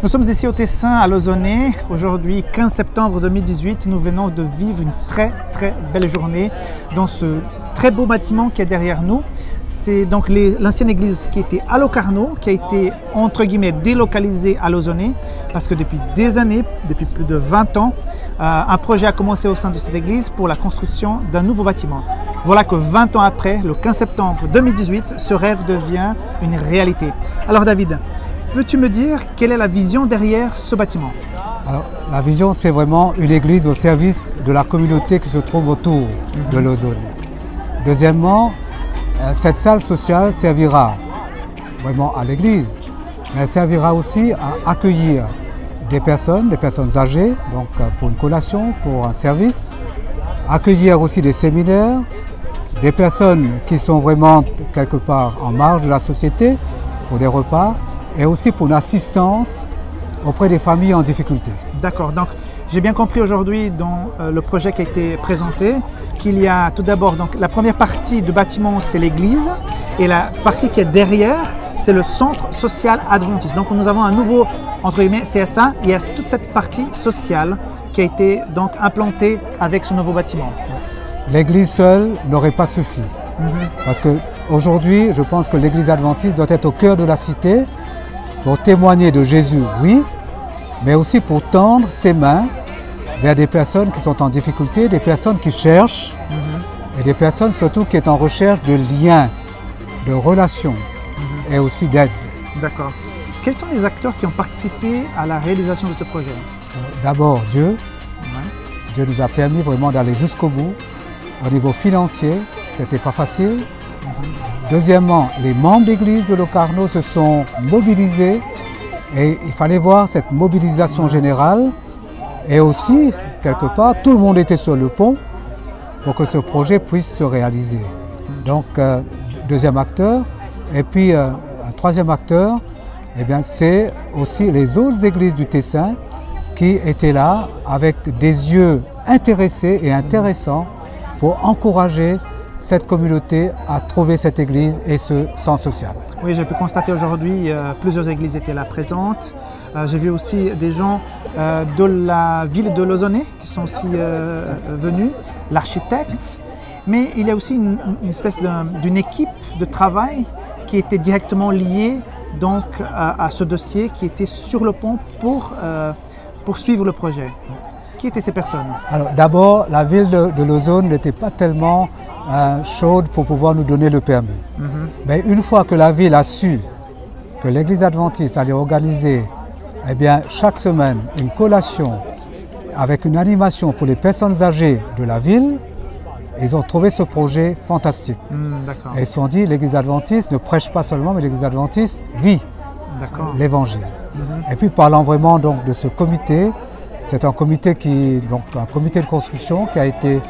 Nous sommes ici au Tessin, à Lausanne. Aujourd'hui, 15 septembre 2018, nous venons de vivre une très belle journée dans ce très beau bâtiment qui est derrière nous. C'est donc l'ancienne église qui était à Locarno, qui a été entre guillemets délocalisée à Lausanne, parce que depuis des années, depuis plus de 20 ans, un projet a commencé au sein de cette église pour la construction d'un nouveau bâtiment. Voilà que 20 ans après, le 15 septembre 2018, ce rêve devient une réalité. Alors David, peux-tu me dire quelle est la vision derrière ce bâtiment? Alors, la vision, c'est vraiment une église au service de la communauté qui se trouve autour de Lausanne. Deuxièmement, cette salle sociale servira vraiment à l'église, mais elle servira aussi à accueillir des personnes âgées, donc pour une collation, pour un service, accueillir aussi des séminaires, des personnes qui sont vraiment quelque part en marge de la société, pour des repas, et aussi pour une assistance auprès des familles en difficulté. D'accord, donc j'ai bien compris aujourd'hui dans le projet qui a été présenté qu'il y a tout d'abord, donc la première partie du bâtiment c'est l'église et la partie qui est derrière c'est le centre social adventiste. Donc nous avons un nouveau, entre guillemets, CSA, il y a toute cette partie sociale qui a été donc implantée avec ce nouveau bâtiment. L'église seule n'aurait pas suffi, parce qu'aujourd'hui je pense que l'église adventiste doit être au cœur de la cité pour témoigner de Jésus, oui, mais aussi pour tendre ses mains vers des personnes qui sont en difficulté, des personnes qui cherchent, et des personnes surtout qui sont en recherche de liens, de relations et aussi d'aide. D'accord. Quels sont les acteurs qui ont participé à la réalisation de ce projet? D'abord Dieu. Dieu nous a permis vraiment d'aller jusqu'au bout. Au niveau financier, c'était pas facile. Deuxièmement, les membres d'église de Locarno se sont mobilisés et il fallait voir cette mobilisation générale et aussi, quelque part, tout le monde était sur le pont pour que ce projet puisse se réaliser. Donc, deuxième acteur. Et puis, un troisième acteur, eh bien, c'est aussi les autres églises du Tessin qui étaient là avec des yeux intéressés et intéressants pour encourager cette communauté à trouver cette église et ce centre social. Oui, j'ai pu constater aujourd'hui plusieurs églises étaient là présentes. J'ai vu aussi des gens de la ville de Lausanne qui sont aussi venus, l'architecte, mais il y a aussi une espèce d'une équipe de travail qui était directement liée donc, à ce dossier qui était sur le pont pour suivre le projet. Qui étaient ces personnes? Alors d'abord, la ville de Lausanne n'était pas tellement chaude pour pouvoir nous donner le permis. Mais une fois que la ville a su que l'église adventiste allait organiser eh bien, chaque semaine une collation avec une animation pour les personnes âgées de la ville, ils ont trouvé ce projet fantastique. Et ils se sont dit, l'église adventiste ne prêche pas seulement, mais l'église adventiste vit l'évangile. Et puis parlant vraiment donc, de ce comité, c'est un comité de construction qui a été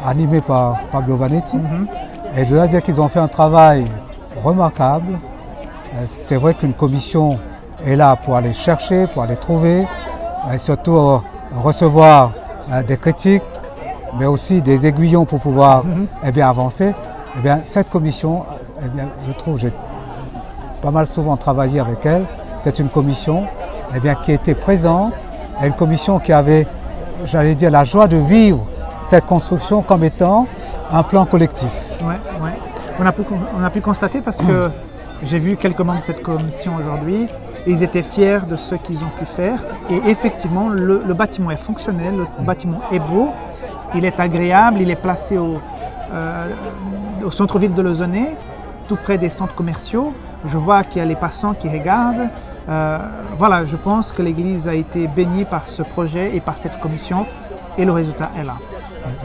animé par Pablo Vanetti. Et je dois dire qu'ils ont fait un travail remarquable. C'est vrai qu'une commission est là pour aller chercher, pour aller trouver, et surtout recevoir des critiques, mais aussi des aiguillons pour pouvoir eh bien, avancer. Eh bien, cette commission, eh bien, je trouve, j'ai pas mal souvent travaillé avec elle, c'est une commission eh bien, qui était présente, une commission qui avait, j'allais dire, la joie de vivre cette construction comme étant un plan collectif. On a pu constater parce que j'ai vu quelques membres de cette commission aujourd'hui, ils étaient fiers de ce qu'ils ont pu faire et effectivement le bâtiment est fonctionnel, le bâtiment est beau, il est agréable, il est placé au centre-ville de Lausanne, tout près des centres commerciaux. Je vois qu'il y a les passants qui regardent. Voilà, je pense que l'Église a été bénie par ce projet et par cette commission et le résultat est là.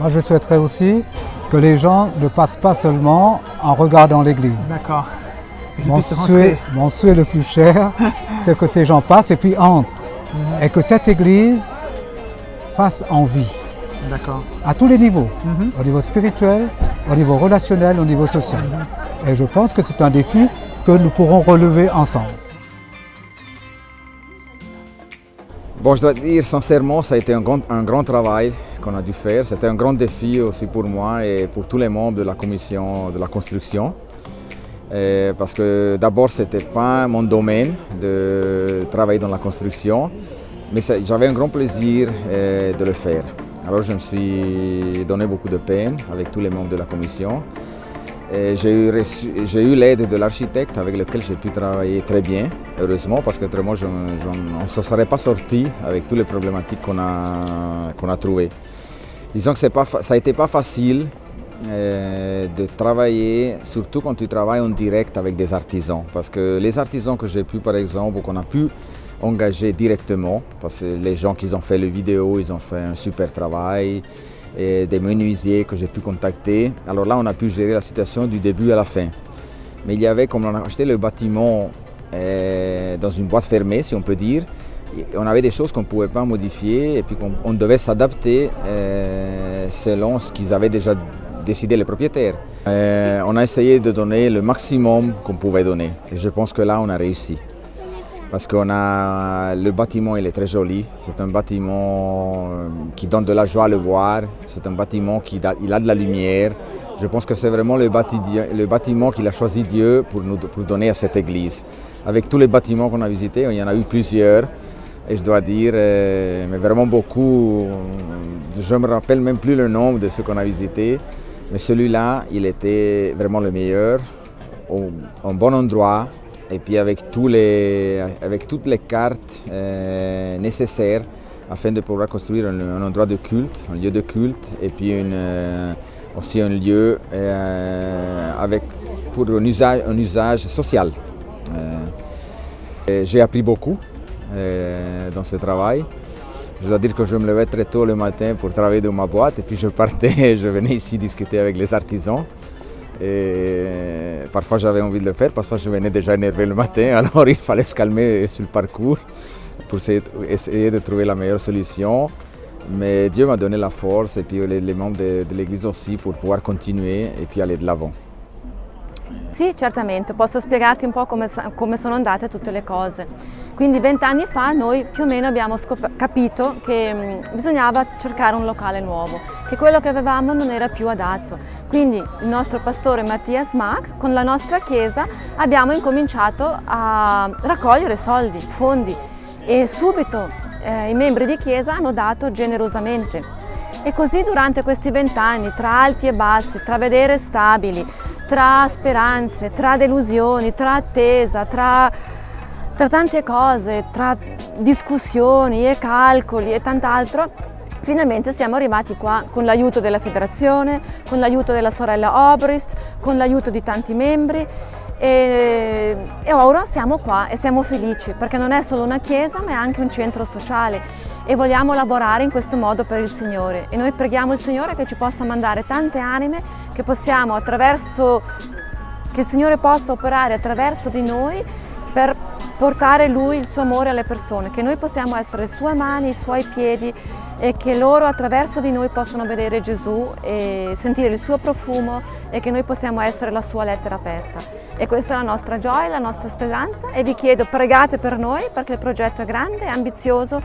Moi, je souhaiterais aussi que les gens ne passent pas seulement en regardant l'Église. D'accord. Mon souhait le plus cher, c'est que ces gens passent et puis entrent. Et que cette Église fasse envie. D'accord. À tous les niveaux, au niveau spirituel, au niveau relationnel, au niveau social. Et je pense que c'est un défi que nous pourrons relever ensemble. Bon, je dois dire sincèrement, ça a été un grand travail qu'on a dû faire. C'était un grand défi aussi pour moi et pour tous les membres de la commission de la construction. Parce que d'abord, ce n'était pas mon domaine de travailler dans la construction, mais j'avais un grand plaisir de le faire. Alors je me suis donné beaucoup de peine avec tous les membres de la commission. J'ai eu l'aide de l'architecte avec lequel j'ai pu travailler très bien, heureusement, parce qu'autrement on ne se serait pas sorti avec toutes les problématiques qu'on a trouvées. Disons que ça n'a été pas facile de travailler, surtout quand tu travailles en direct avec des artisans. Parce que les artisans que j'ai pu, par exemple, ou qu'on a pu engager directement, parce que les gens qui ont fait les vidéos, ils ont fait un super travail, et des menuisiers que j'ai pu contacter. Alors là, on a pu gérer la situation du début à la fin. Mais il y avait, comme on a acheté le bâtiment dans une boîte fermée, si on peut dire, on avait des choses qu'on ne pouvait pas modifier et puis on devait s'adapter selon ce qu'ils avaient déjà décidé les propriétaires. On a essayé de donner le maximum qu'on pouvait donner. Et je pense que là, on a réussi. Parce que le bâtiment il est très joli, c'est un bâtiment qui donne de la joie à le voir, c'est un bâtiment il a de la lumière. Je pense que c'est vraiment le bâtiment qu'il a choisi Dieu pour donner à cette église. Avec tous les bâtiments qu'on a visités, il y en a eu plusieurs, et je dois dire, mais vraiment beaucoup, je ne me rappelle même plus le nombre de ceux qu'on a visités, mais celui-là, il était vraiment le meilleur, au bon endroit. Et puis avec toutes les cartes nécessaires afin de pouvoir construire un endroit de culte, un lieu de culte et puis aussi un lieu pour un usage social. J'ai appris beaucoup dans ce travail. Je dois dire que je me levais très tôt le matin pour travailler dans ma boîte et puis je partais et je venais ici discuter avec les artisans. Et parfois j'avais envie de le faire, parfois je venais déjà énervé le matin, alors il fallait se calmer sur le parcours pour essayer de trouver la meilleure solution. Mais Dieu m'a donné la force et puis les membres de l'Église aussi pour pouvoir continuer et puis aller de l'avant. Sì, certamente, posso spiegarti un po' come sono andate tutte le cose. Quindi 20 anni fa noi più o meno abbiamo capito che bisognava cercare un locale nuovo, che quello che avevamo non era più adatto. Quindi il nostro pastore Mattias Mack, con la nostra chiesa, abbiamo incominciato a raccogliere soldi, fondi e subito i membri di chiesa hanno dato generosamente. E così durante questi 20 anni, tra alti e bassi, tra vedere stabili, tra speranze, tra delusioni, tra attesa, tra tante cose, tra discussioni e calcoli e tant'altro, finalmente siamo arrivati qua con l'aiuto della federazione, con l'aiuto della sorella Obrist, con l'aiuto di tanti membri e ora siamo qua e siamo felici perché non è solo una chiesa ma è anche un centro sociale e vogliamo lavorare in questo modo per il Signore e noi preghiamo il Signore che ci possa mandare tante anime, che il Signore possa operare attraverso di noi per portare Lui il suo amore alle persone, che noi possiamo essere le sue mani, i suoi piedi e che loro attraverso di noi possano vedere Gesù e sentire il suo profumo e che noi possiamo essere la sua lettera aperta. E questa è la nostra gioia, la nostra speranza e vi chiedo pregate per noi perché il progetto è grande, è ambizioso,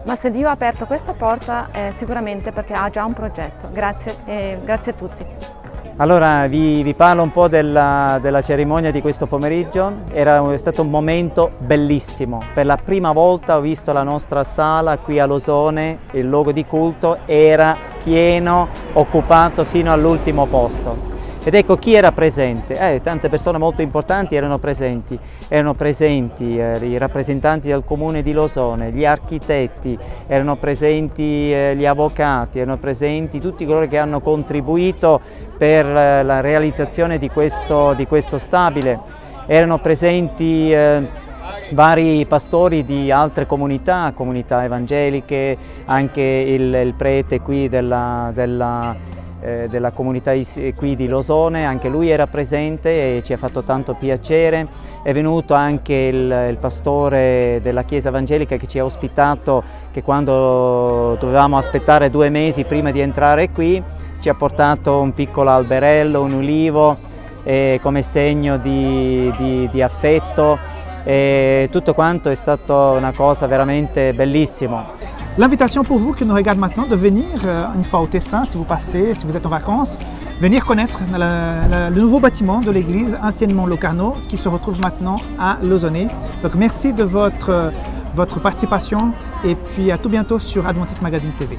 ma se Dio ha aperto questa porta è sicuramente perché ha già un progetto. Grazie e grazie a tutti. Allora vi parlo un po' della cerimonia di questo pomeriggio. È stato un momento bellissimo. Per la prima volta ho visto la nostra sala qui a Losone, il luogo di culto era pieno, occupato fino all'ultimo posto. Ed ecco chi era presente, tante persone molto importanti erano presenti i rappresentanti del comune di Losone, gli architetti, erano presenti gli avvocati, erano presenti tutti coloro che hanno contribuito per la realizzazione di questo stabile, erano presenti vari pastori di altre comunità evangeliche, anche il prete qui della comunità qui di Losone, anche lui era presente e ci ha fatto tanto piacere. È venuto anche il pastore della chiesa evangelica che ci ha ospitato, che quando dovevamo aspettare 2 mesi prima di entrare qui ci ha portato un piccolo alberello, un ulivo come segno di affetto e tutto quanto è stato una cosa veramente bellissima. L'invitation pour vous qui nous regardent maintenant de venir une fois au Tessin, si vous passez, si vous êtes en vacances, venir connaître le nouveau bâtiment de l'église, anciennement Locarno, qui se retrouve maintenant à Lausanne. Donc merci de votre participation et puis à tout bientôt sur Adventist Magazine TV.